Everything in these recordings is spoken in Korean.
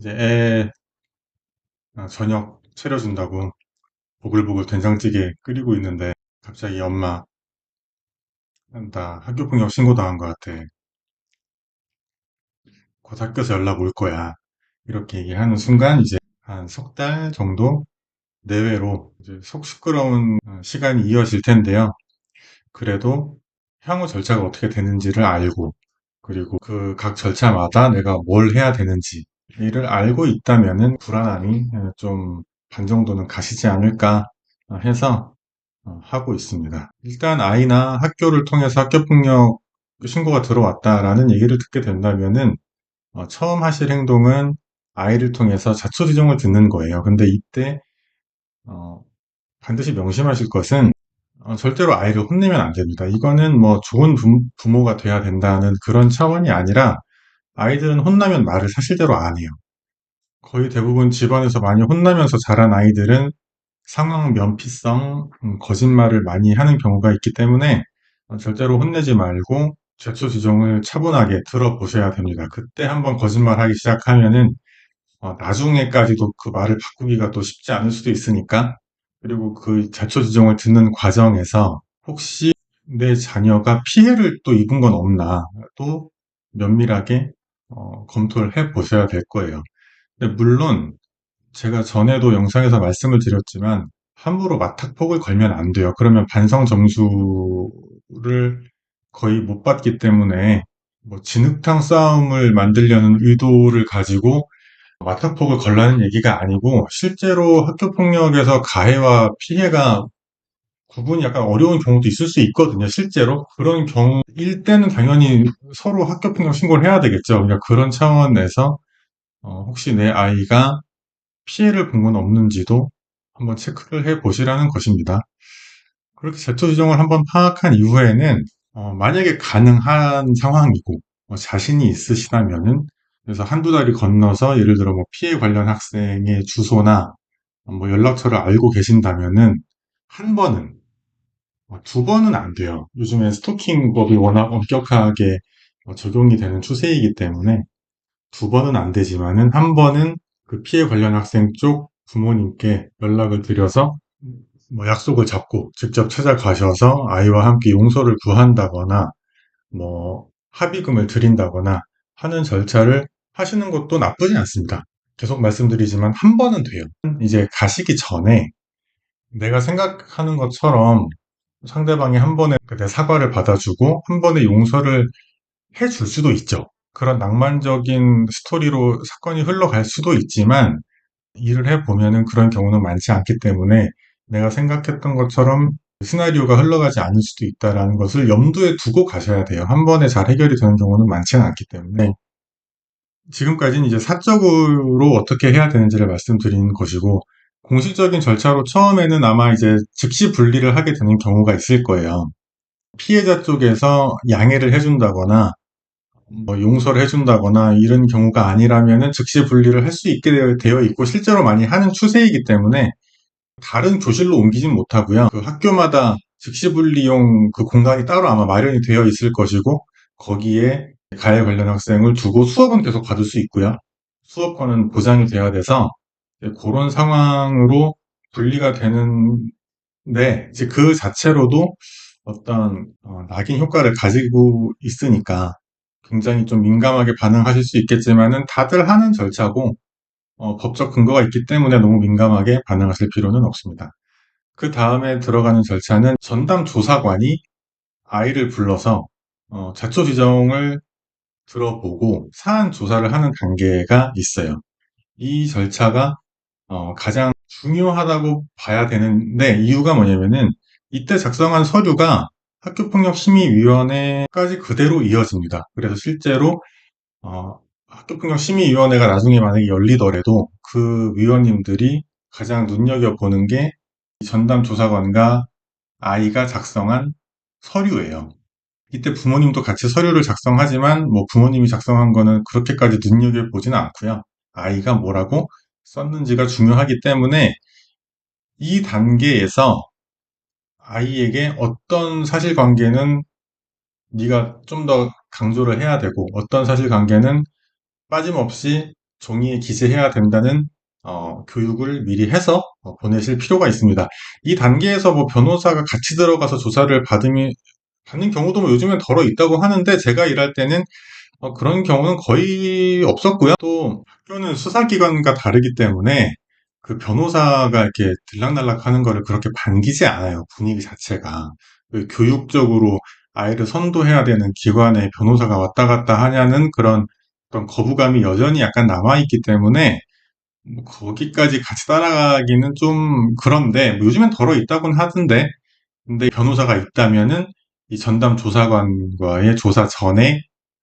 이제 애 저녁 차려준다고 보글보글 된장찌개 끓이고 있는데 갑자기 엄마, 나 학교폭력 신고당한 것 같아. 곧 학교에서 연락 올 거야. 이렇게 얘기하는 순간 이제 한 석 달 정도 내외로 이제 속 시끄러운 시간이 이어질 텐데요. 그래도 향후 절차가 어떻게 되는지를 알고, 그리고 그 각 절차마다 내가 뭘 해야 되는지 이를 알고 있다면은 불안함이 좀 반 정도는 가시지 않을까 해서 하고 있습니다. 일단 아이나 학교를 통해서 학교폭력 신고가 들어왔다라는 얘기를 듣게 된다면은 처음 하실 행동은 아이를 통해서 자초지종을 듣는 거예요. 근데 이때 어, 반드시 명심하실 것은 절대로 아이를 혼내면 안 됩니다. 이거는 뭐 좋은 부모가 돼야 된다는 그런 차원이 아니라 아이들은 혼나면 말을 사실대로 안 해요. 거의 대부분 집안에서 많이 혼나면서 자란 아이들은 상황 면피성, 거짓말을 많이 하는 경우가 있기 때문에 절대로 혼내지 말고 자초지종을 차분하게 들어보셔야 됩니다. 그때 한번 거짓말하기 시작하면은 나중에까지도 그 말을 바꾸기가 또 쉽지 않을 수도 있으니까. 그리고 그 자초지종을 듣는 과정에서 혹시 내 자녀가 피해를 또 입은 건 없나 또 면밀하게 검토를 해 보셔야 될 거예요. 근데 물론 제가 전에도 영상에서 말씀을 드렸지만 함부로 맞탁폭을 걸면 안 돼요. 그러면 반성 점수를 거의 못 받기 때문에 뭐 진흙탕 싸움을 만들려는 의도를 가지고 맞탁폭을 걸라는 얘기가 아니고 실제로 학교폭력에서 가해와 피해가 구분이 약간 어려운 경우도 있을 수 있거든요. 실제로 그런 경우일 때는 당연히 서로 학교폭력 신고를 해야 되겠죠. 그러니까 그런 차원에서 혹시 내 아이가 피해를 본 건 없는지도 한번 체크를 해 보시라는 것입니다. 그렇게 제초 지종을 한번 파악한 이후에는 만약에 가능한 상황이고 자신이 있으시다면은 그래서 한두 달이 건너서 예를 들어 뭐 피해 관련 학생의 주소나 뭐 연락처를 알고 계신다면은 한 번은 두 번은 안 돼요. 요즘에 스토킹법이 워낙 엄격하게 적용이 되는 추세이기 때문에 두 번은 안 되지만은 한 번은 그 피해 관련 학생 쪽 부모님께 연락을 드려서 뭐 약속을 잡고 직접 찾아가셔서 아이와 함께 용서를 구한다거나 뭐 합의금을 드린다거나 하는 절차를 하시는 것도 나쁘지 않습니다. 계속 말씀드리지만 한 번은 돼요. 이제 가시기 전에 내가 생각하는 것처럼 상대방이 한 번에 내 사과를 받아주고 한 번에 용서를 해줄 수도 있죠. 그런 낭만적인 스토리로 사건이 흘러갈 수도 있지만 일을 해보면은 그런 경우는 많지 않기 때문에 내가 생각했던 것처럼 시나리오가 흘러가지 않을 수도 있다라는 것을 염두에 두고 가셔야 돼요. 한 번에 잘 해결이 되는 경우는 많지는 않기 때문에 지금까지는 이제 사적으로 어떻게 해야 되는지를 말씀드린 것이고 공식적인 절차로 처음에는 아마 이제 즉시 분리를 하게 되는 경우가 있을 거예요. 피해자 쪽에서 양해를 해준다거나 뭐 용서를 해준다거나 이런 경우가 아니라면은 즉시 분리를 할 수 있게 되어 있고 실제로 많이 하는 추세이기 때문에 다른 교실로 옮기진 못하고요. 그 학교마다 즉시 분리용 그 공간이 따로 아마 마련이 되어 있을 것이고 거기에 가해 관련 학생을 두고 수업은 계속 받을 수 있고요. 수업권은 보장이 되어야 돼서 그런 상황으로 분리가 되는데 이제 그 자체로도 어떤 낙인 효과를 가지고 있으니까 굉장히 좀 민감하게 반응하실 수 있겠지만은 다들 하는 절차고 법적 근거가 있기 때문에 너무 민감하게 반응하실 필요는 없습니다. 그 다음에 들어가는 절차는 전담 조사관이 아이를 불러서 자초지종을 들어보고 사안 조사를 하는 단계가 있어요. 이 절차가 가장 중요하다고 봐야 되는데 이유가 뭐냐면은 이때 작성한 서류가 학교폭력심의위원회까지 그대로 이어집니다. 그래서 실제로 학교폭력심의위원회가 나중에 만약에 열리더라도 그 위원님들이 가장 눈여겨보는 게 전담 조사관과 아이가 작성한 서류예요. 이때 부모님도 같이 서류를 작성하지만 뭐 부모님이 작성한 거는 그렇게까지 눈여겨보지는 않고요. 아이가 뭐라고 썼는지가 중요하기 때문에 이 단계에서 아이에게 어떤 사실관계는 네가 좀 더 강조를 해야 되고 어떤 사실관계는 빠짐없이 종이에 기재해야 된다는 교육을 미리 해서 보내실 필요가 있습니다. 이 단계에서 뭐 변호사가 같이 들어가서 조사를 받는 경우도 뭐 요즘엔 덜어 있다고 하는데 제가 일할 때는 그런 경우는 거의 없었고요. 또 학교는 수사기관과 다르기 때문에 그 변호사가 이렇게 들락날락 하는 거를 그렇게 반기지 않아요. 분위기 자체가. 그 교육적으로 아이를 선도해야 되는 기관에 변호사가 왔다 갔다 하냐는 그런 어떤 거부감이 여전히 약간 남아있기 때문에 뭐 거기까지 같이 따라가기는 좀 그런데 뭐 요즘엔 덜어 있다고는 하던데 근데 변호사가 있다면은 이 전담 조사관과의 조사 전에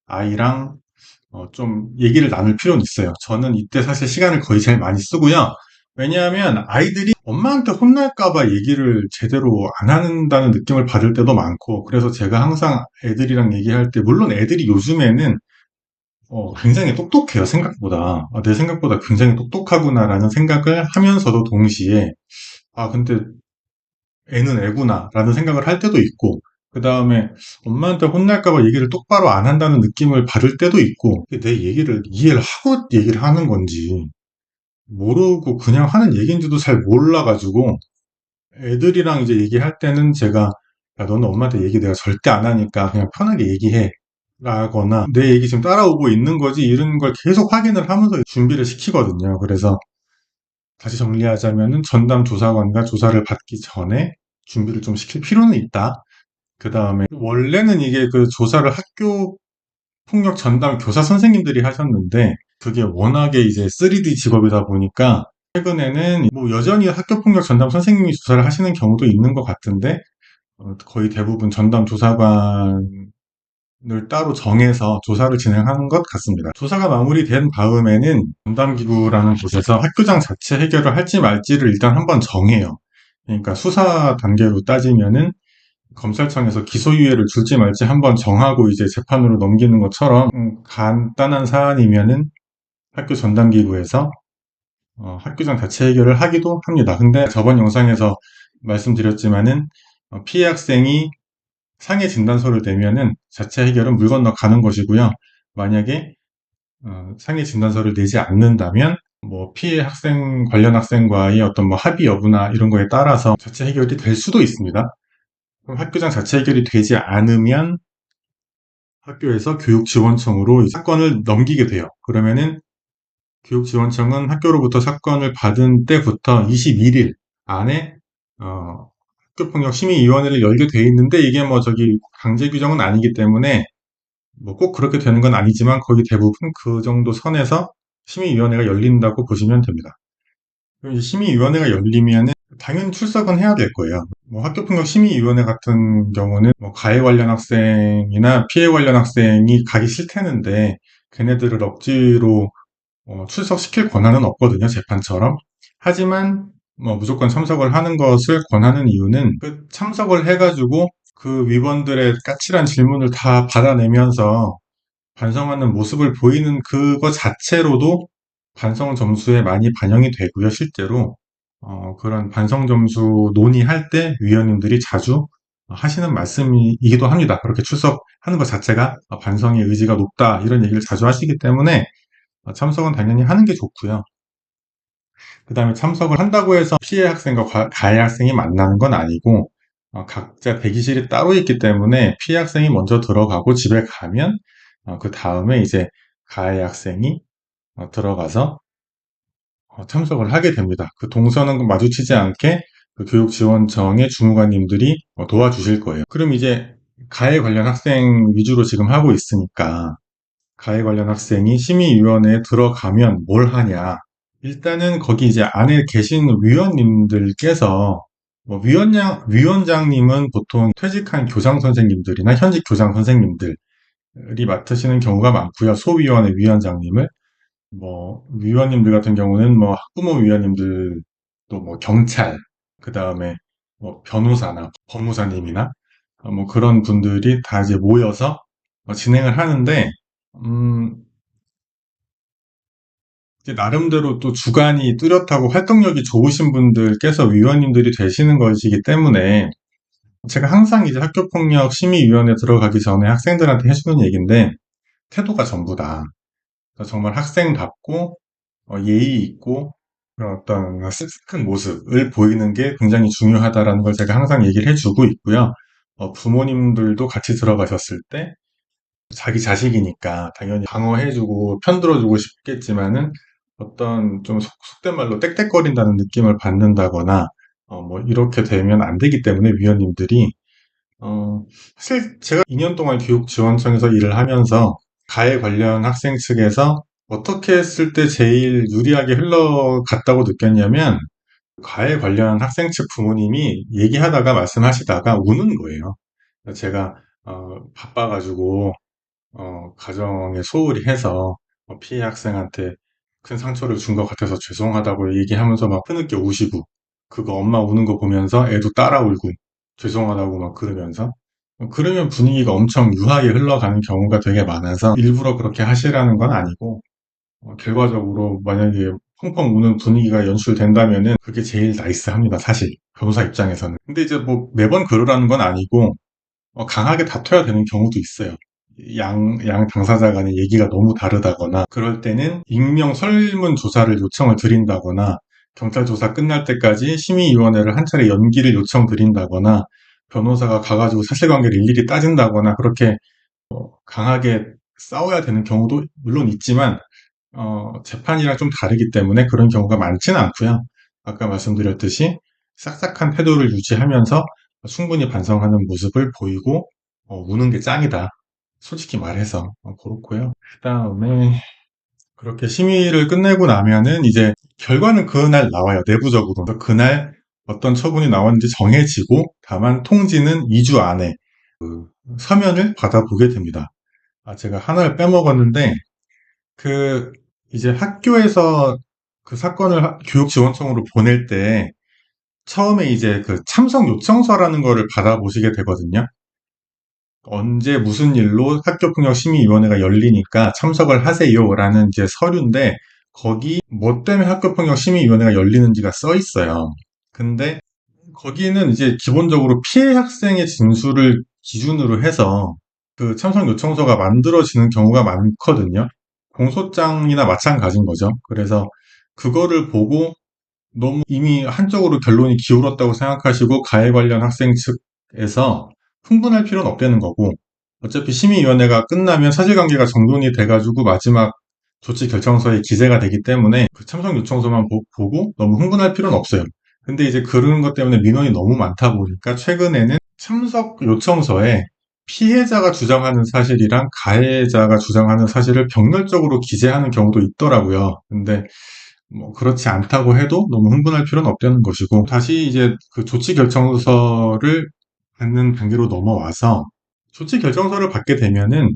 아이랑 좀 얘기를 나눌 필요는 있어요. 저는 이때 사실 시간을 거의 제일 많이 쓰고요. 왜냐하면 아이들이 엄마한테 혼날까봐 얘기를 제대로 안 한다는 느낌을 받을 때도 많고, 그래서 제가 항상 애들이랑 얘기할 때, 물론 애들이 요즘에는 굉장히 똑똑해요, 생각보다. 내 생각보다 굉장히 똑똑하구나라는 생각을 하면서도 동시에, 근데 애는 애구나 라는 생각을 할 때도 있고 그 다음에 엄마한테 혼날까 봐 얘기를 똑바로 안 한다는 느낌을 받을 때도 있고 내 얘기를 이해를 하고 얘기를 하는 건지 모르고 그냥 하는 얘기인지도 잘 몰라가지고 애들이랑 이제 얘기할 때는 제가 야 너는 엄마한테 얘기 내가 절대 안 하니까 그냥 편하게 얘기해 라거나 내 얘기 지금 따라오고 있는 거지 이런 걸 계속 확인을 하면서 준비를 시키거든요. 그래서 다시 정리하자면은 전담 조사관과 조사를 받기 전에 준비를 좀 시킬 필요는 있다. 그 다음에 원래는 이게 그 조사를 학교 폭력 전담 교사 선생님들이 하셨는데 그게 워낙에 이제 3D 직업이다 보니까 최근에는 뭐 여전히 학교 폭력 전담 선생님이 조사를 하시는 경우도 있는 것 같은데 거의 대부분 전담 조사관을 따로 정해서 조사를 진행하는 것 같습니다. 조사가 마무리된 다음에는 전담기구라는 곳에서 학교장 자체 해결을 할지 말지를 일단 한번 정해요. 그러니까 수사 단계로 따지면은 검찰청에서 기소유예를 줄지 말지 한번 정하고 이제 재판으로 넘기는 것처럼 간단한 사안이면은 학교 전담기구에서 학교장 자체 해결을 하기도 합니다. 근데 저번 영상에서 말씀드렸지만은 피해 학생이 상해 진단서를 내면은 자체 해결은 물 건너 가는 것이고요. 만약에 상해 진단서를 내지 않는다면 뭐 피해 학생 관련 학생과의 어떤 뭐 합의 여부나 이런 거에 따라서 자체 해결이 될 수도 있습니다. 그럼 학교장 자체 해결이 되지 않으면 학교에서 교육지원청으로 이 사건을 넘기게 돼요. 그러면은 교육지원청은 학교로부터 사건을 받은 때부터 21일 안에 학교폭력심의위원회를 열게 돼 있는데 이게 뭐 저기 강제 규정은 아니기 때문에 뭐 꼭 그렇게 되는 건 아니지만 거의 대부분 그 정도 선에서 심의위원회가 열린다고 보시면 됩니다. 그럼 이 심의위원회가 열리면은 당연히 출석은 해야 될 거예요. 뭐 학교폭력심의위원회 같은 경우는 뭐 가해 관련 학생이나 피해 관련 학생이 가기 싫다는데 걔네들을 억지로 출석시킬 권한은 없거든요, 재판처럼. 하지만 뭐 무조건 참석을 하는 것을 권하는 이유는 그 참석을 해가지고 그 위원들의 까칠한 질문을 다 받아내면서 반성하는 모습을 보이는 그것 자체로도 반성 점수에 많이 반영이 되고요, 실제로. 그런 반성 점수 논의할 때 위원님들이 자주 하시는 말씀이기도 합니다. 그렇게 출석하는 것 자체가 반성의 의지가 높다, 이런 얘기를 자주 하시기 때문에 참석은 당연히 하는 게 좋고요. 그 다음에 참석을 한다고 해서 피해 학생과 가해 학생이 만나는 건 아니고 각자 대기실이 따로 있기 때문에 피해 학생이 먼저 들어가고 집에 가면 그 다음에 이제 가해 학생이 들어가서 참석을 하게 됩니다. 그 동선은 마주치지 않게 그 교육지원청의 주무관님들이 도와주실 거예요. 그럼 이제 가해 관련 학생 위주로 지금 하고 있으니까 가해 관련 학생이 심의위원회에 들어가면 뭘 하냐. 일단은 거기 이제 안에 계신 위원님들께서 뭐 위원장님은 보통 퇴직한 교장 선생님들이나 현직 교장 선생님들이 맡으시는 경우가 많고요. 소위원회 위원장님을 뭐 위원님들 같은 경우는 뭐 학부모 위원님들 또 뭐 경찰 그 다음에 뭐 변호사나 법무사님이나 뭐 그런 분들이 다 이제 모여서 진행을 하는데 음, 이제 나름대로 또 주관이 뚜렷하고 활동력이 좋으신 분들께서 위원님들이 되시는 것이기 때문에 제가 항상 이제 학교폭력 심의위원회 들어가기 전에 학생들한테 해주는 얘기인데 태도가 전부다. 그러니까 정말 학생답고 예의 있고 그런 어떤 쓱쓱한 모습을 보이는 게 굉장히 중요하다라는 걸 제가 항상 얘기를 해주고 있고요. 부모님들도 같이 들어가셨을 때 자기 자식이니까 당연히 방어해주고 편들어주고 싶겠지만은 어떤 좀 속된 말로 떽떽거린다는 느낌을 받는다거나 뭐 이렇게 되면 안 되기 때문에 위원님들이 어, 사실 제가 2년 동안 교육지원청에서 일을 하면서 가해 관련 학생 측에서 어떻게 했을 때 제일 유리하게 흘러갔다고 느꼈냐면 가해 관련 학생 측 부모님이 얘기하다가 말씀하시다가 우는 거예요. 제가 바빠가지고 가정에 소홀히 해서 피해 학생한테 큰 상처를 준 것 같아서 죄송하다고 얘기하면서 막 흐느껴 우시고 그거 엄마 우는 거 보면서 애도 따라 울고 죄송하다고 막 그러면서 그러면 분위기가 엄청 유하게 흘러가는 경우가 되게 많아서 일부러 그렇게 하시라는 건 아니고 결과적으로 만약에 펑펑 우는 분위기가 연출된다면은 그게 제일 나이스합니다, 사실 변호사 입장에서는. 근데 이제 뭐 매번 그러라는 건 아니고 강하게 다퉈야 되는 경우도 있어요. 양 당사자 간의 얘기가 너무 다르다거나, 그럴 때는 익명 설문조사를 요청을 드린다거나, 경찰 조사 끝날 때까지 심의위원회를 한 차례 연기를 요청드린다거나, 변호사가 가가지고 사실관계를 일일이 따진다거나, 그렇게 강하게 싸워야 되는 경우도 물론 있지만, 재판이랑 좀 다르기 때문에 그런 경우가 많지는 않고요. 아까 말씀드렸듯이 싹싹한 태도를 유지하면서 충분히 반성하는 모습을 보이고 우는 게 짱이다. 솔직히 말해서 그렇고요. 그다음에 그렇게 심의를 끝내고 나면은 이제 결과는 그날 나와요. 내부적으로. 그래서 그날 어떤 처분이 나왔는지 정해지고 다만 통지는 2주 안에 그 서면을 받아보게 됩니다. 제가 하나를 빼먹었는데 그 이제 학교에서 그 사건을 교육지원청으로 보낼 때 처음에 이제 그 참석 요청서라는 거를 받아보시게 되거든요. 언제 무슨 일로 학교폭력심의위원회가 열리니까 참석을 하세요라는 이제 서류인데 거기 뭐 때문에 학교폭력심의위원회가 열리는지가 써 있어요. 근데 거기는 이제 기본적으로 피해 학생의 진술을 기준으로 해서 그 참석 요청서가 만들어지는 경우가 많거든요. 공소장이나 마찬가지인 거죠. 그래서 그거를 보고 너무 이미 한쪽으로 결론이 기울었다고 생각하시고 가해 관련 학생 측에서 흥분할 필요는 없다는 거고 어차피 심의위원회가 끝나면 사실관계가 정돈이 돼가지고 마지막 조치 결정서에 기재가 되기 때문에 그 참석 요청서만 보고 너무 흥분할 필요는 없어요. 근데 이제 그런 것 때문에 민원이 너무 많다 보니까 최근에는 참석 요청서에 피해자가 주장하는 사실이랑 가해자가 주장하는 사실을 병렬적으로 기재하는 경우도 있더라고요. 근데 뭐 그렇지 않다고 해도 너무 흥분할 필요는 없다는 것이고 다시 이제 그 조치 결정서를 받는 단계로 넘어와서 조치 결정서를 받게 되면은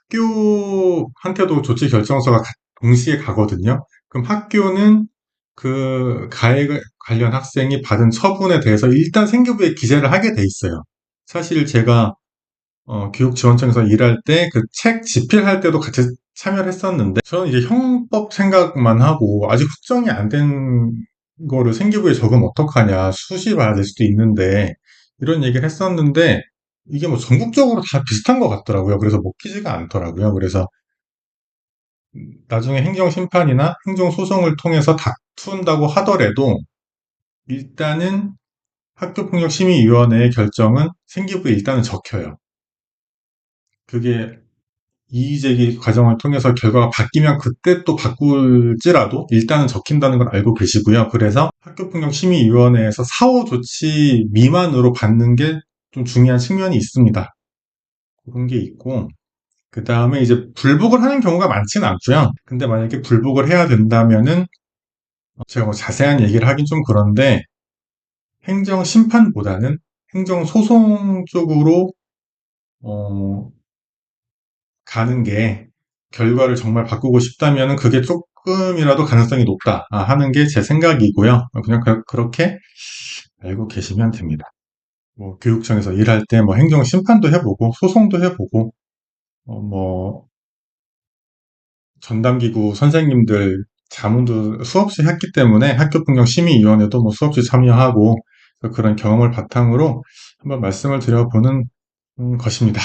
학교한테도 조치 결정서가 동시에 가거든요. 그럼 학교는 그 가해 관련 학생이 받은 처분에 대해서 일단 생교부에 기재를 하게 돼 있어요. 사실 제가 교육지원청에서 일할 때 그 책 집필할 때도 같이 참여를 했었는데 저는 이제 형법 생각만 하고 아직 확정이 안 된 거를 생기부에 적으면 어떡하냐 수시 봐야 될 수도 있는데 이런 얘기를 했었는데 이게 뭐 전국적으로 다 비슷한 것 같더라고요. 그래서 먹히지가 않더라고요. 그래서 나중에 행정심판이나 행정소송을 통해서 다툰다고 하더라도 일단은 학교폭력심의위원회의 결정은 생기부에 일단은 적혀요. 그게 이의제기 과정을 통해서 결과가 바뀌면 그때 또 바꿀지라도 일단은 적힌다는 걸 알고 계시고요. 그래서 학교폭력심의위원회에서 사후 조치 미만으로 받는 게 좀 중요한 측면이 있습니다. 그런 게 있고 그 다음에 이제 불복을 하는 경우가 많지는 않고요. 근데 만약에 불복을 해야 된다면은 제가 뭐 자세한 얘기를 하긴 좀 그런데 행정심판보다는 행정소송 쪽으로 어, 가는 게 결과를 정말 바꾸고 싶다면 그게 조금이라도 가능성이 높다 하는 게 제 생각이고요. 그냥 그렇게 알고 계시면 됩니다. 뭐 교육청에서 일할 때 뭐 행정 심판도 해보고 소송도 해보고 뭐 전담기구 선생님들 자문도 수없이 했기 때문에 학교폭력심의위원회도 뭐 수없이 참여하고 그런 경험을 바탕으로 한번 말씀을 드려보는 것입니다.